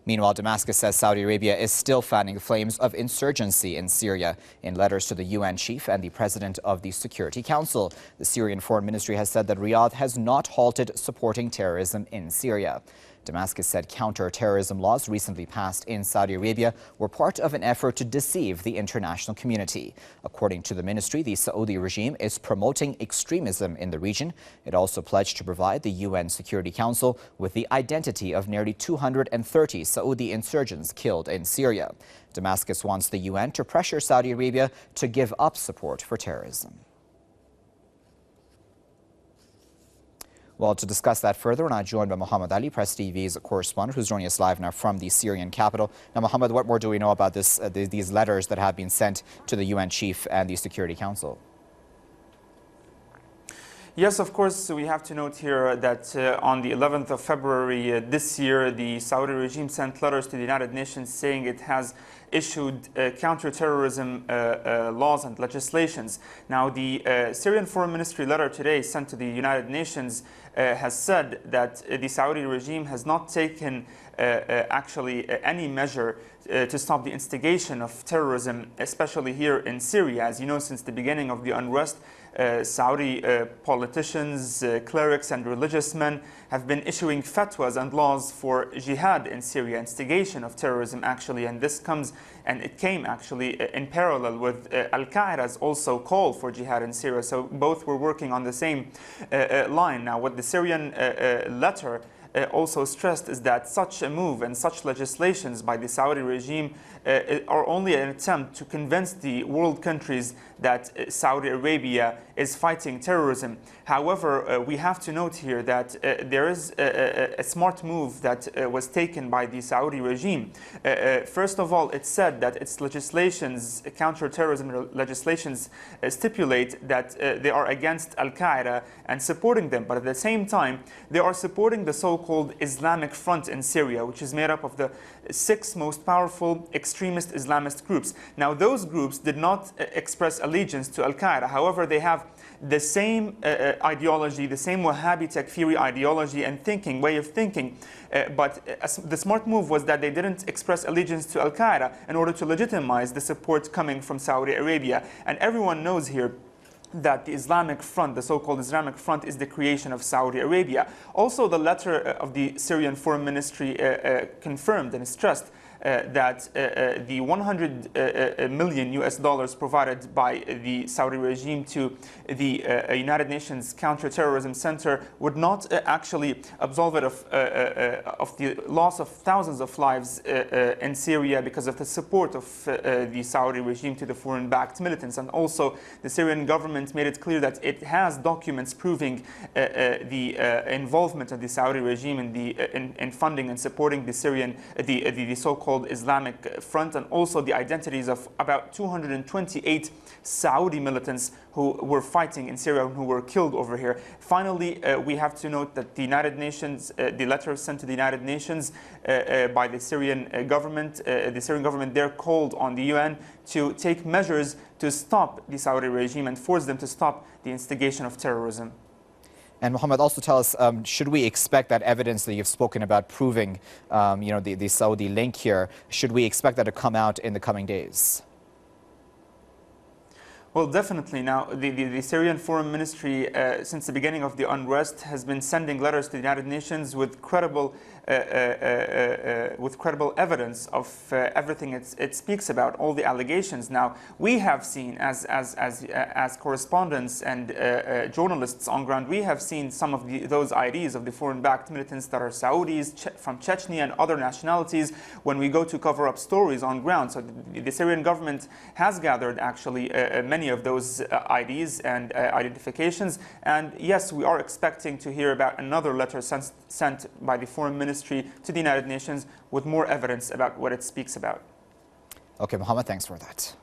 Meanwhile, Damascus says Saudi Arabia is still fanning the flames of insurgency in Syria. In letters to the UN chief and the president of the Security Council, the Syrian Foreign Ministry has said that Riyadh has not halted supporting terrorism in Syria. Damascus said counter-terrorism laws recently passed in Saudi Arabia were part of an effort to deceive the international community. According to the ministry, the Saudi regime is promoting extremism in the region. It also pledged to provide the UN Security Council with the identity of nearly 230 Saudi insurgents killed in Syria. Damascus wants the UN to pressure Saudi Arabia to give up support for terrorism. Well, to discuss that further, we're now joined by Mohammed Ali, Press TV's correspondent, who's joining us live now from the Syrian capital. Now, Mohammed, what more do we know about these letters that have been sent to the UN chief and the Security Council? Yes, of course, we have to note here that on the 11th of February this year, the Saudi regime sent letters to the United Nations saying it has issued counter-terrorism laws and legislations. Now, the Syrian Foreign Ministry letter today sent to the United Nations has said that the Saudi regime has not taken actually any measure to stop the instigation of terrorism, especially here in Syria. As you know, since the beginning of the unrest, Saudi politicians, clerics and religious men have been issuing fatwas and laws for jihad in Syria, instigation of terrorism actually, and this comes and it came actually in parallel with Al-Qaeda's also call for jihad in Syria. So both were working on the same line. Now, what the Syrian letter also stressed is that such a move and such legislations by the Saudi regime are only an attempt to convince the world countries that Saudi Arabia is fighting terrorism. However, we have to note here that there is a smart move that was taken by the Saudi regime. First of all, it said that its legislations, counter-terrorism legislations, stipulate that they are against Al-Qaeda and supporting them. But at the same time, they are supporting the so-called Islamic Front in Syria, which is made up of the 6 most powerful extremist Islamist groups. Now, those groups did not express allegiance to Al-Qaeda. However, they have the same ideology, the same Wahhabi Takfiri ideology and way of thinking. But the smart move was that they didn't express allegiance to Al-Qaeda in order to legitimize the support coming from Saudi Arabia. And everyone knows here that the Islamic Front, the so-called Islamic Front, is the creation of Saudi Arabia. Also, the letter of the Syrian Foreign Ministry confirmed and stressed that the 100 million US dollars provided by the Saudi regime to the United Nations Counter-Terrorism Center would not actually absolve it of the loss of thousands of lives in Syria because of the support of the Saudi regime to the foreign-backed militants. And also, the Syrian government made it clear that it has documents proving the involvement of the Saudi regime in funding and supporting the Syrian, the so-called Islamic Front, and also the identities of about 228 Saudi militants who were fighting in Syria and who were killed over here. Finally, we have to note that the United Nations, the letter sent to the United Nations by the Syrian government there called on the UN to take measures to stop the Saudi regime and force them to stop the instigation of terrorism. And Mohammed, also tell us, should we expect that evidence that you've spoken about proving, the Saudi link here, should we expect that to come out in the coming days? Well, definitely. Now, the Syrian Foreign Ministry, since the beginning of the unrest, has been sending letters to the United Nations with credible evidence of everything it speaks about, all the allegations. Now, we have seen, as correspondents and journalists on ground, we have seen some of those IDs of the foreign-backed militants that are Saudis, from Chechnya and other nationalities, when we go to cover up stories on ground. So the Syrian government has gathered, actually, many of those IDs and identifications. And yes, we are expecting to hear about another letter sent by the Foreign Ministry to the United Nations with more evidence about what it speaks about. Okay, Mohammed, thanks for that.